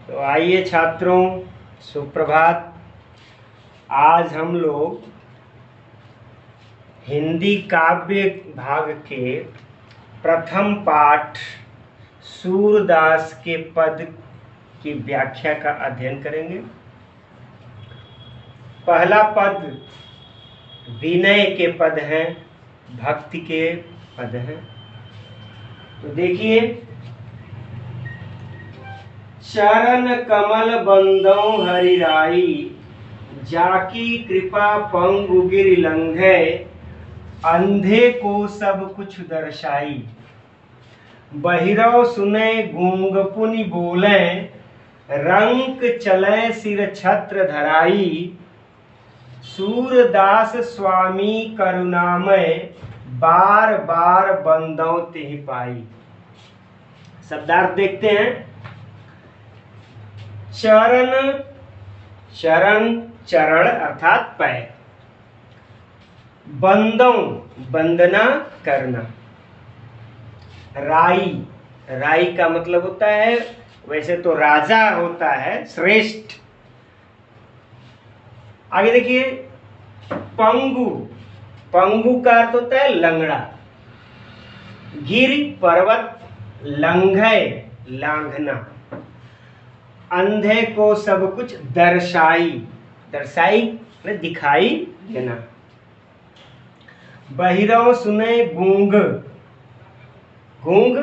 तो आइए छात्रों, सुप्रभात। आज हम लोग हिंदी काव्य भाग के प्रथम पाठ सूरदास के पद की व्याख्या का अध्ययन करेंगे। पहला पद विनय के पद हैं, भक्ति के पद हैं। तो देखिए, चरण कमल बंदौ हरिराई, जाकी कृपा पंगु गिर लंघै, अंधे को सब कुछ दर्शाई, बहिरौ सुनै गूंग पुनि बोले, रंक चलै सिर छत्र धराई, सूरदास स्वामी करुणामय, बार बार बंदौ तिहि पाई। शब्दार्थ देखते हैं। चरण, चरण चरण अर्थात पैर, बंदौ वंदना करना, राई, राई का मतलब होता है, वैसे तो राजा होता है, श्रेष्ठ। आगे देखिए, पंगु, पंगु का अर्थ होता है लंगड़ा, गिर पर्वत, लंघै लांघना, अंधे को सब कुछ दर्शाई, दर्शाई मतलब दिखाई देना, बहिरौ सुनै गूंग, गूंग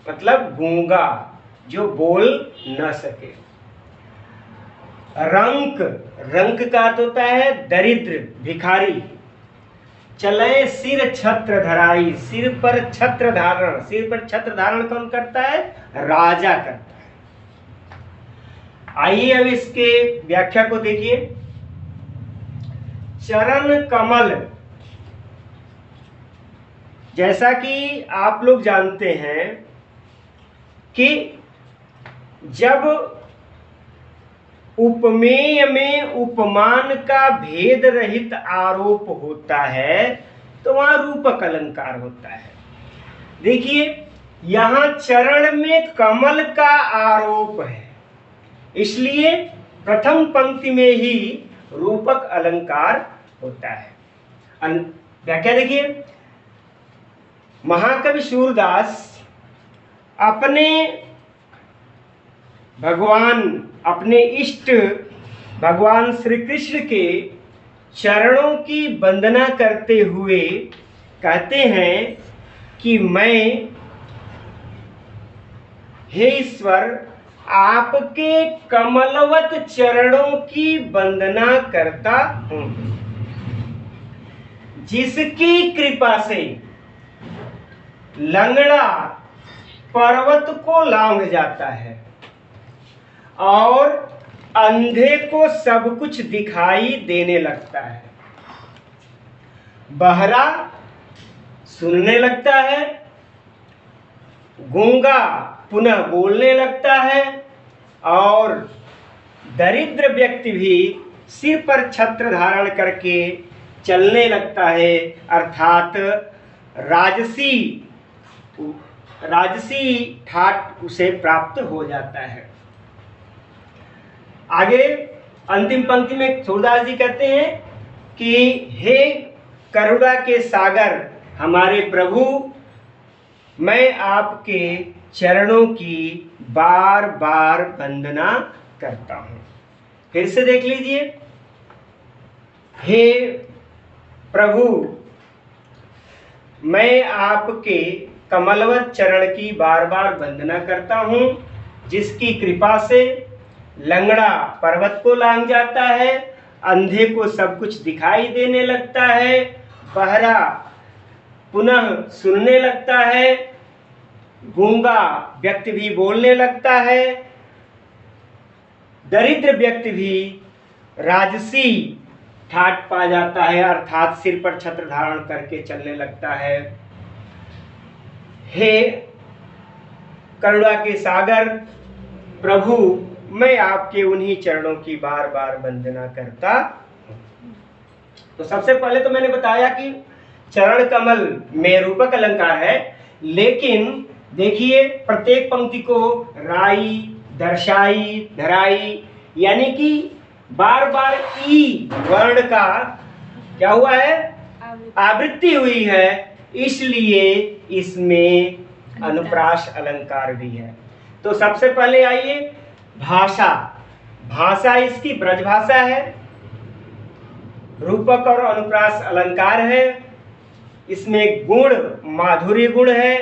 मतलब गूंगा जो बोल न सके, रंक, रंक का अर्थ होता है दरिद्र भिखारी, चले सिर छत्र धराई, सिर पर छत्र धारण, सिर पर छत्र धारण कौन करता है? राजा करता है। आइए अब इसके व्याख्या को देखिए। चरण कमल, जैसा कि आप लोग जानते हैं कि जब उपमेय में उपमान का भेद रहित आरोप होता है तो वहां रूपक अलंकार होता है। देखिए, यहां चरण में कमल का आरोप है, इसलिए प्रथम पंक्ति में ही रूपक अलंकार होता है। व्याख्या देखिए, महाकवि सूरदास अपने भगवान, अपने इष्ट भगवान श्री कृष्ण के चरणों की वंदना करते हुए कहते हैं कि मैं, हे ईश्वर, आपके कमलवत चरणों की वंदना करता हूं, जिसकी कृपा से लंगड़ा पर्वत को लांघ जाता है और अंधे को सब कुछ दिखाई देने लगता है, बहरा सुनने लगता है, गूंगा पुनः बोलने लगता है और दरिद्र व्यक्ति भी सिर पर छत्र धारण करके चलने लगता है, अर्थात राजसी ठाट उसे प्राप्त हो जाता है। आगे अंतिम पंक्ति में सूरदास जी कहते हैं कि हे करुणा के सागर हमारे प्रभु, मैं आपके चरणों की बार बार वंदना करता हूं। फिर से देख लीजिए, हे प्रभु, मैं आपके कमलवत चरण की बार बार वंदना करता हूं, जिसकी कृपा से लंगड़ा पर्वत को लांघ जाता है, अंधे को सब कुछ दिखाई देने लगता है, बहरा पुनः सुनने लगता है, गूंगा व्यक्ति भी बोलने लगता है, दरिद्र व्यक्ति भी राजसी ठाट पा जाता है, अर्थात सिर पर छत्र धारण करके चलने लगता है। हे करुणा के सागर प्रभु, मैं आपके उन्हीं चरणों की बार बार वंदना करता हूं। तो सबसे पहले तो मैंने बताया कि चरण कमल में रूपक अलंकार है, लेकिन देखिए प्रत्येक पंक्ति को राई, दर्शाई, धराई, यानी कि बार बार ई वर्ण का क्या हुआ है, आवृत्ति हुई है, इसलिए इसमें अनुप्रास अलंकार भी है। तो सबसे पहले आइए भाषा। भाषा इसकी ब्रजभाषा है, रूपक और अनुप्रास अलंकार है, इसमें गुण माधुर्य गुण है,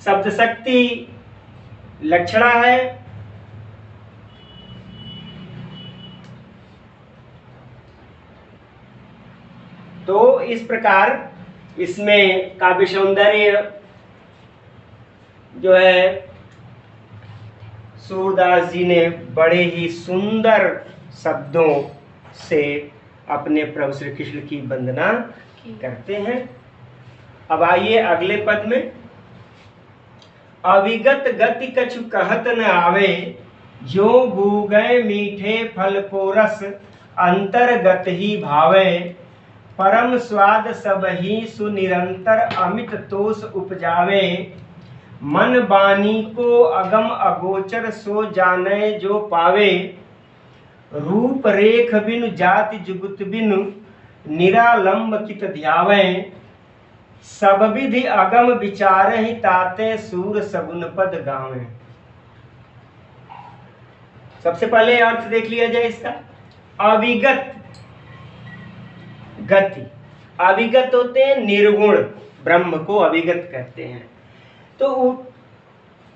शब्द शक्ति लक्षणा है, तो इस प्रकार इसमें काव्य सौंदर्य जो है सूरदास जी ने बड़े ही सुंदर शब्दों से अपने प्रभु श्री कृष्ण की वंदना करते हैं। अब आइए अगले पद में, अविगत गति कछु कहत न आवे, जो गूगय मीठे फल को रस, अंतर्गत ही भावे, परम स्वाद सब ही सुनिरंतर, अमित तोष उपजावे, मन बानी को अगम अगोचर, सो जाने जो पावे, रूप रेख बिनु जाति जुगुत बिनु, निरालंब कित ध्यावे, सब विधि अगम विचार ही, ताते सूर सगुन पद गावे। सबसे पहले अर्थ देख लिया जाए इसका। अविगत गति, अविगत होते हैं निर्गुण ब्रह्म को अविगत कहते हैं। तो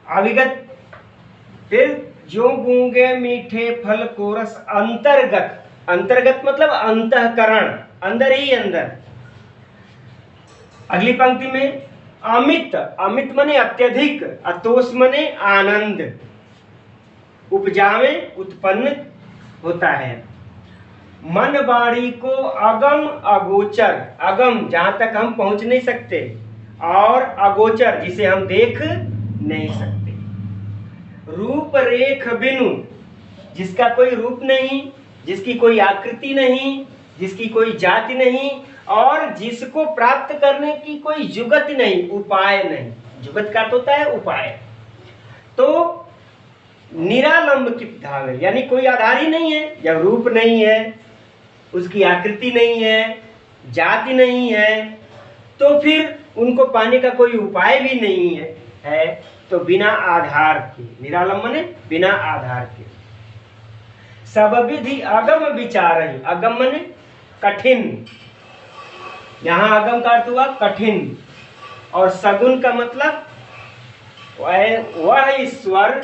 अविगत, फिर जो गूंगे मीठे फल को रस, अंतर्गत, अंतर्गत मतलब अंतःकरण, अंदर ही अंदर। अगली पंक्ति में अमित, अमित मने अत्यधिक, अतोष मने आनंद, उपजावे उत्पन्न होता है, मन वाणी को अगम अगोचर, अगम जहां तक हम पहुंच नहीं सकते, और अगोचर जिसे हम देख नहीं सकते, रूप रेख बिनु जिसका कोई रूप नहीं, जिसकी कोई आकृति नहीं, जिसकी कोई जाति नहीं, और जिसको प्राप्त करने की कोई जुगत नहीं, उपाय नहीं। जुगत का होता है उपाय। तो निरालंब की धावे, यानी कोई आधार ही नहीं है। जब रूप नहीं है, उसकी आकृति नहीं है, जाति नहीं है, तो फिर उनको पाने का कोई उपाय भी नहीं है, तो बिना आधार के, निरालंब ने बिना आधार के, सब विधि अगम विचार ही, अगम मने कठिन, यहां अगम का अर्थ हुआ कठिन, और सगुन का मतलब वह ईश्वर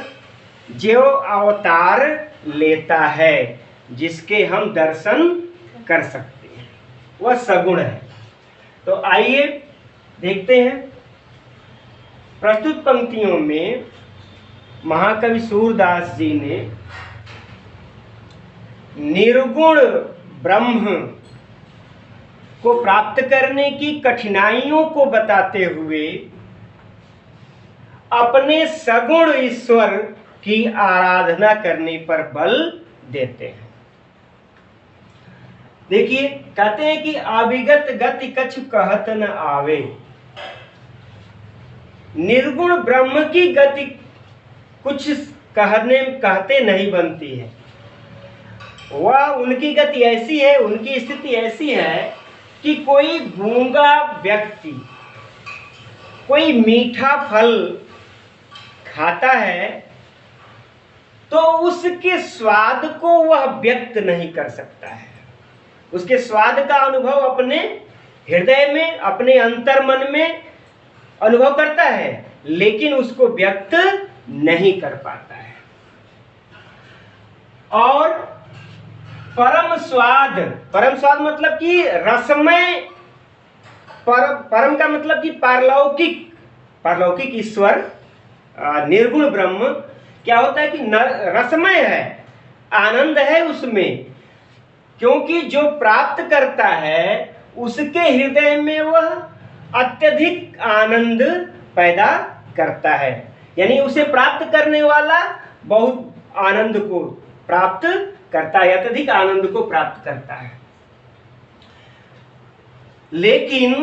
जो अवतार लेता है, जिसके हम दर्शन कर सकते हैं, वह सगुण है। तो आइए देखते हैं प्रस्तुत पंक्तियों में महाकवि सूरदास जी ने निर्गुण ब्रह्म को प्राप्त करने की कठिनाइयों को बताते हुए अपने सगुण ईश्वर की आराधना करने पर बल देते हैं। देखिए, कहते हैं कि अविगत गति कछु कहत न आवे, निर्गुण ब्रह्म की गति कुछ कहते नहीं बनती है। वह उनकी गति ऐसी है, उनकी स्थिति ऐसी है कि कोई गूंगा व्यक्ति कोई मीठा फल खाता है तो उसके स्वाद को वह व्यक्त नहीं कर सकता है। उसके स्वाद का अनुभव अपने हृदय में, अपने अंतर मन में अनुभव करता है, लेकिन उसको व्यक्त नहीं कर पाता है। और परम स्वाद, परम स्वाद मतलब कि रसमय, परम का मतलब कि पारलौकिक, पारलौकिक ईश्वर निर्गुण ब्रह्म क्या होता है कि रसमय है, आनंद है उसमें, क्योंकि जो प्राप्त करता है उसके हृदय में वह अत्यधिक आनंद पैदा करता है। यानी उसे प्राप्त करने वाला बहुत आनंद को प्राप्त करता है, अत्यधिक आनंद को प्राप्त करता है। लेकिन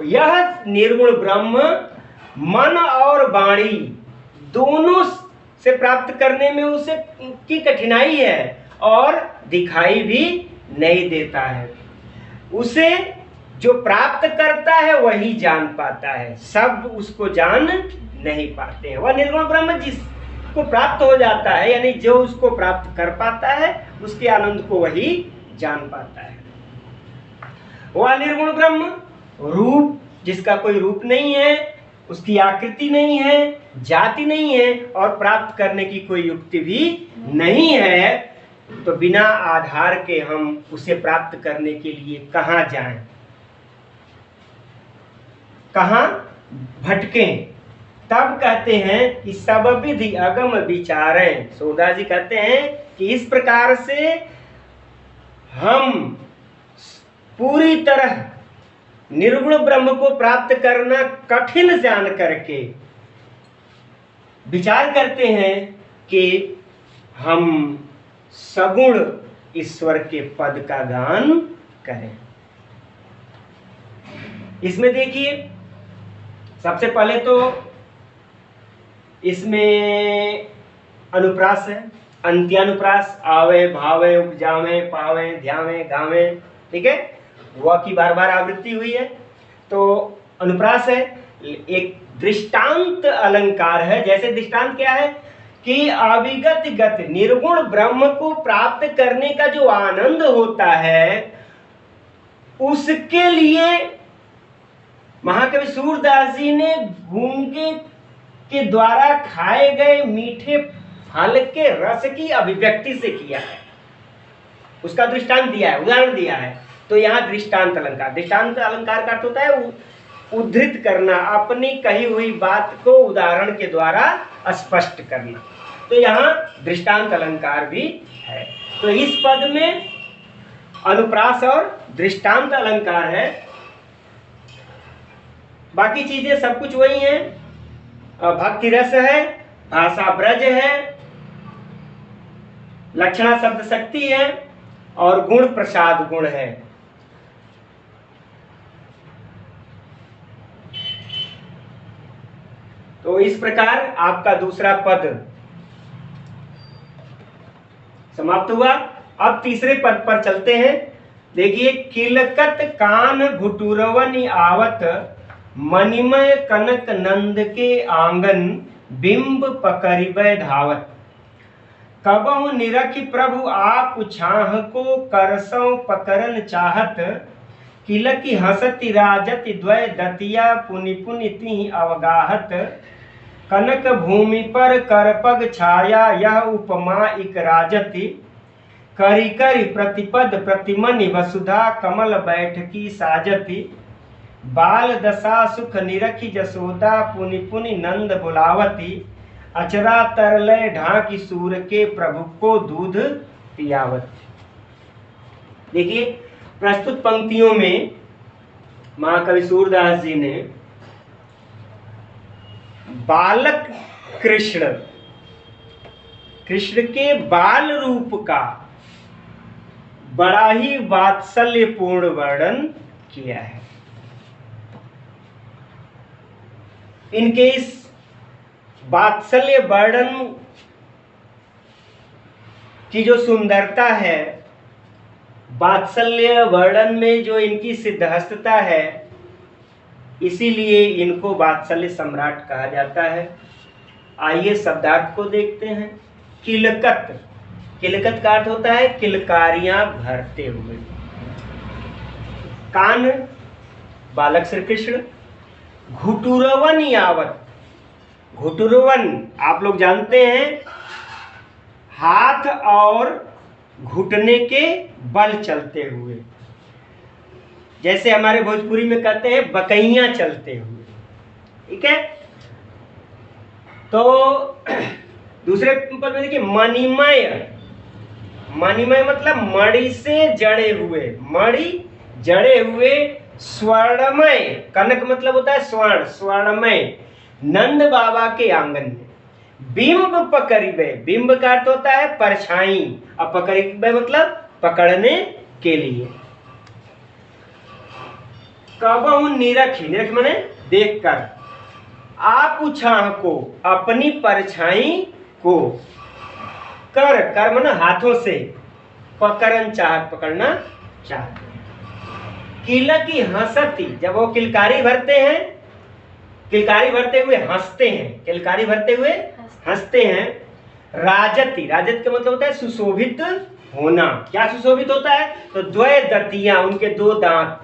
यह निर्गुण ब्रह्म मन और वाणी दोनों से प्राप्त करने में उसे की कठिनाई है और दिखाई भी नहीं देता है। उसे जो प्राप्त करता है वही जान पाता है, सब उसको जान नहीं पाते हैं। वह निर्गुण ब्रह्म जिसको प्राप्त हो जाता है, यानी जो उसको प्राप्त कर पाता है, उसके आनंद को वही जान पाता है। वह निर्गुण ब्रह्म रूप, जिसका कोई रूप नहीं है, उसकी आकृति नहीं है, जाति नहीं है और प्राप्त करने की कोई युक्ति भी नहीं है, तो बिना आधार के हम उसे प्राप्त करने के लिए कहाँ जाएं, कहाँ भटकें? तब कहते हैं कि सब विधि अगम विचारें। सूरदास जी कहते हैं कि इस प्रकार से हम पूरी तरह निर्गुण ब्रह्म को प्राप्त करना कठिन जान करके विचार करते हैं कि हम सगुण ईश्वर के पद का गान करें। इसमें देखिए, सबसे पहले तो इसमें अनुप्रास है, अंत्यानुप्रास, आवे भावे उपजावे पावे ध्यावे गावे, ठीक है, वह की बार बार आवृत्ति हुई है। तो अनुप्रास है, एक दृष्टांत अलंकार है। जैसे दृष्टांत क्या है कि अविगत गत निर्गुण ब्रह्म को प्राप्त करने का जो आनंद होता है, उसके लिए महाकवि सूरदास जी ने गूंगे के द्वारा खाए गए मीठे फल के रस की अभिव्यक्ति से किया है, उसका दृष्टांत दिया है, उदाहरण दिया है। तो यहाँ दृष्टांत अलंकार, दृष्टांत अलंकार का अर्थ होता है उद्धृत करना, अपनी कही हुई बात को उदाहरण के द्वारा स्पष्ट करना। तो यहाँ दृष्टांत अलंकार भी है। तो इस पद में अनुप्रास और दृष्टांत अलंकार है, बाकी चीजें सब कुछ वही है। भक्ति रस है, भाषा ब्रज है, लक्षणा शब्द शक्ति है और गुण प्रसाद गुण है। तो इस प्रकार आपका दूसरा पद समाप्त हुआ। अब तीसरे पद पर चलते हैं। देखिए, किलकत कान घुटुरवन आवत, मणिमय कनक नंद के आंगन, बिंब पकड़िबै धावत। कबहु निरखि प्रभु आप छाह को, करसों पकड़न चाहत। किलकी हसति राजति द्वय दतिया, पुनि पुनि तिहि अवगाहत। कनक भूमि पर करपग छाया, यह उपमा इक राजति। करि करि प्रतिपद प्रतिमनि, वसुधा कमल बैठकी साजति। बाल दशा सुख निरखि जसोदा, पुनि पुनि नंद बुलावती। अचरा तरलय ढाकी सूर के, प्रभु को दूध पियावत। देखिए, प्रस्तुत पंक्तियों में महाकवि सूरदास जी ने बालक कृष्ण, कृष्ण के बाल रूप का बड़ा ही वात्सल्यपूर्ण वर्णन किया है। इनके इस वात्सल्य वर्णन की जो सुंदरता है, वात्सल्य वर्णन में जो इनकी सिद्धहस्तता है, इसीलिए इनको वात्सल्य सम्राट कहा जाता है। आइए शब्दार्थ को देखते हैं। किलकत, किलकत का अर्थ होता है किलकारियां भरते हुए। कान बालक श्री कृष्ण, घुटुरवन यावत, घुटुरवन आप लोग जानते हैं, हाथ और घुटने के बल चलते हुए, जैसे हमारे भोजपुरी में कहते हैं बकैया चलते हुए, ठीक है। तो दूसरे पद में देखिए, मणिमय, मणिमय मतलब मणि से जड़े हुए, मणि जड़े हुए। स्वर्णमय, कनक मतलब होता है स्वर्ण, स्वर्णमय, नंद बाबा के आंगन में। बिंब पकड़िबे, बिंब का अर्थ होता है परछाई, और पकड़िबे मतलब पकड़ने के लिए। कबहु निरखि, निरख माने देखकर, आप छाह को, अपनी परछाई को कर, कर माने हाथों से, पकड़न चाहत, पकड़ना चाहते हैं। किल की हंसती, जब वो किलकारी भरते हैं, किलकारी भरते हुए हंसते हैं, किलकारी भरते हुए हंसते हैं। राजती, राजत का मतलब होता है सुशोभित होना। क्या सुशोभित होता है? तो द्वय दतियां, उनके दो दांत।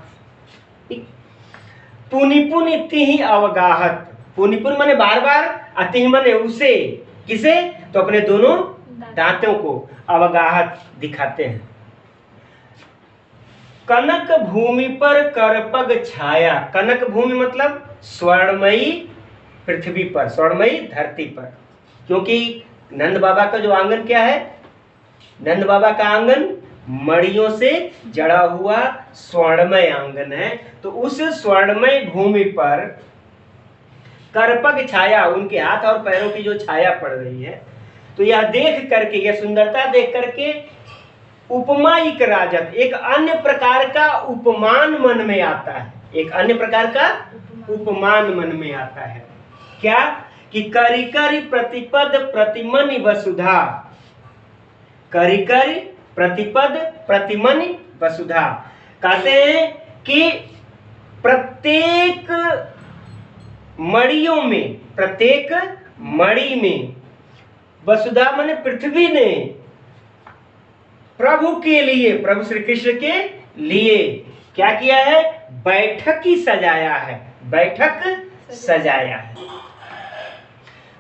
पुनि पुनि तिहि अवगाहत, पुनि पुनि माने बार बार, अतिहि माने उसे, किसे? तो अपने दोनों दांतों को अवगाहत दिखाते हैं। कनक भूमि पर करपग छाया, कनक भूमि मतलब स्वर्णमयी पृथ्वी पर, स्वर्णमयी धरती पर, क्योंकि नंद बाबा का जो आंगन क्या है? नंद बाबा का आंगन मड़ियों से जड़ा हुआ स्वर्णमय आंगन है। तो उस स्वर्णमय भूमि पर करपग छाया, उनके हाथ और पैरों की जो छाया पड़ रही है, तो यह देख करके, यह सुंदरता देख करके उपमायिक राजत, एक अन्य प्रकार का उपमान मन में आता है, एक अन्य प्रकार का उपमान मन में आता है। क्या? कि करिकरि प्रतिपद प्रतिमनि वसुधा, करिकरि प्रतिपद प्रतिमनि वसुधा, कहते हैं कि प्रत्येक मड़ियों में, प्रत्येक मड़ि में, वसुधा माने पृथ्वी ने प्रभु के लिए, प्रभु श्री कृष्ण के लिए क्या किया है? बैठक ही सजाया है, बैठक सजाया है।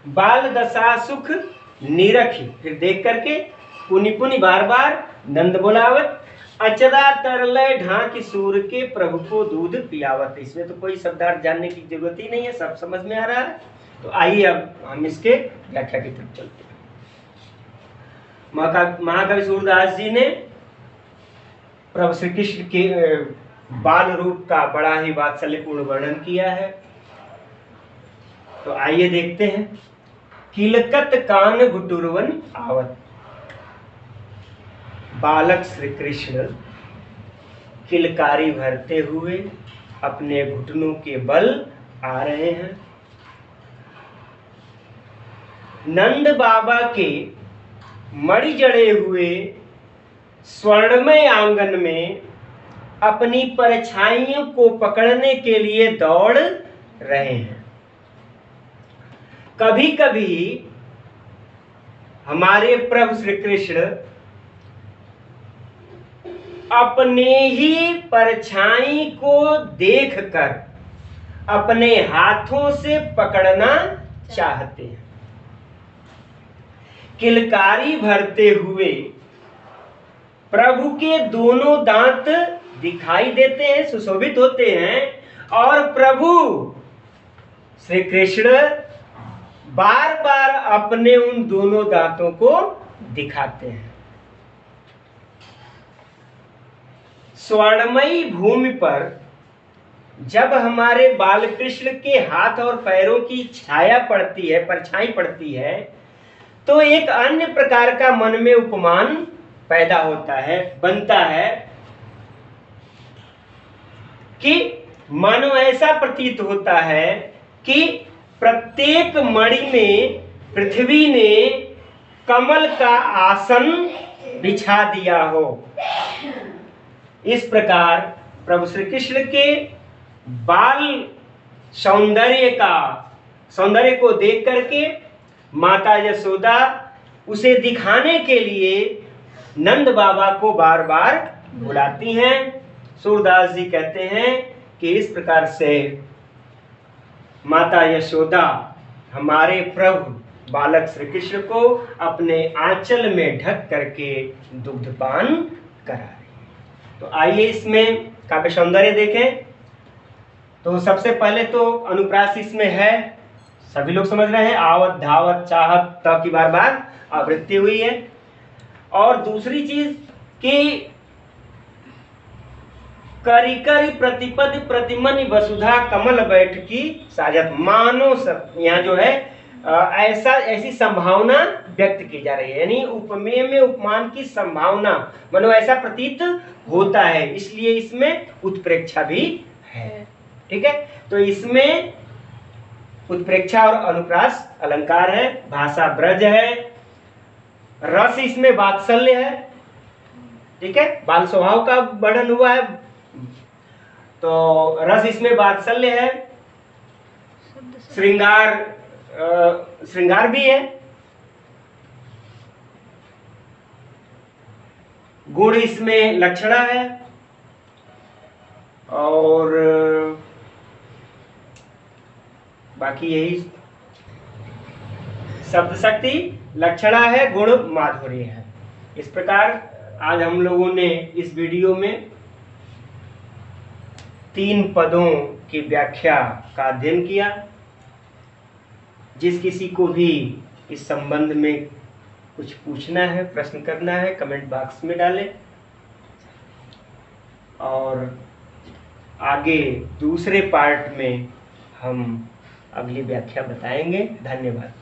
बाल दशा सुख निरखी, फिर देख करके पुनि पुनि बार बार नंद बोलावत, अचरा तरलय ढांक सूर के प्रभु को दूध पियावत। इसमें तो कोई शब्दार्थ जानने की जरूरत ही नहीं है, सब समझ में आ रहा है। तो आइए अब हम इसके व्याख्या की तरफ चलते हैं। महाकवि सूरदास जी ने प्रभु श्री कृष्ण के बाल रूप का बड़ा ही वात्सल्यपूर्ण वर्णन किया है। तो आइए देखते हैं। किलकत कान घुटुरवन आवत, बालक श्री कृष्ण किलकारी भरते हुए अपने घुटनों के बल आ रहे हैं। नंद बाबा के मणि जड़े हुए स्वर्णमय आंगन में अपनी परछाइयों को पकड़ने के लिए दौड़ रहे हैं। कभी कभी हमारे प्रभु श्री कृष्ण अपने ही परछाई को देखकर अपने हाथों से पकड़ना चाहते हैं। किलकारी भरते हुए प्रभु के दोनों दांत दिखाई देते हैं, सुशोभित होते हैं, और प्रभु श्री कृष्ण बार बार अपने उन दोनों दांतों को दिखाते हैं। स्वर्णमयी भूमि पर जब हमारे बालकृष्ण के हाथ और पैरों की छाया पड़ती है, परछाई पड़ती है, तो एक अन्य प्रकार का मन में उपमान पैदा होता है, बनता है कि मानो ऐसा प्रतीत होता है कि प्रत्येक मणि में पृथ्वी ने कमल का आसन बिछा दिया हो। इस प्रकार प्रभु श्री कृष्ण के बाल सौंदर्य को देख करके माता यशोदा उसे दिखाने के लिए नंद बाबा को बार बार बुलाती हैं। सूरदास जी कहते हैं कि इस प्रकार से माता यशोदा हमारे प्रभु बालक श्री कृष्ण को अपने आंचल में ढक करके दुग्धपान करा रही। तो आइए इसमें काव्य सौंदर्य देखें। तो सबसे पहले तो अनुप्रास इसमें है, सभी लोग समझ रहे हैं, आवत धावत चाहत त की बार बार आवृत्ति हुई है। और दूसरी चीज कि करिकरि प्रतिपद प्रतिमनि वसुधा कमल बैठकी साजत, मानो सब यहाँ जो है ऐसी संभावना व्यक्त की जा रही है, यानी उपमेय में उपमान की संभावना, मानो ऐसा प्रतीत होता है, इसलिए इसमें उत्प्रेक्षा भी है। ठीक है, तो इसमें उत्प्रेक्षा और अनुप्रास अलंकार है, भाषा ब्रज है, रस इसमें वात्सल्य है, ठीक है, बाल स्वभाव का वर्णन हुआ है, तो रस इसमें वात्सल्य है, श्रृंगार भी है, गुण इसमें लक्षणा है, और बाकी यही शब्द शक्ति, लक्षणा है, गुण माधुर्य है। इस प्रकार आज हम लोगों ने इस वीडियो में 3 पदों की व्याख्या का अध्ययन किया। जिस किसी को भी इस संबंध में कुछ पूछना है, प्रश्न करना है, कमेंट बॉक्स में डालें, और आगे दूसरे पार्ट में हम अगली व्याख्या बताएंगे। धन्यवाद।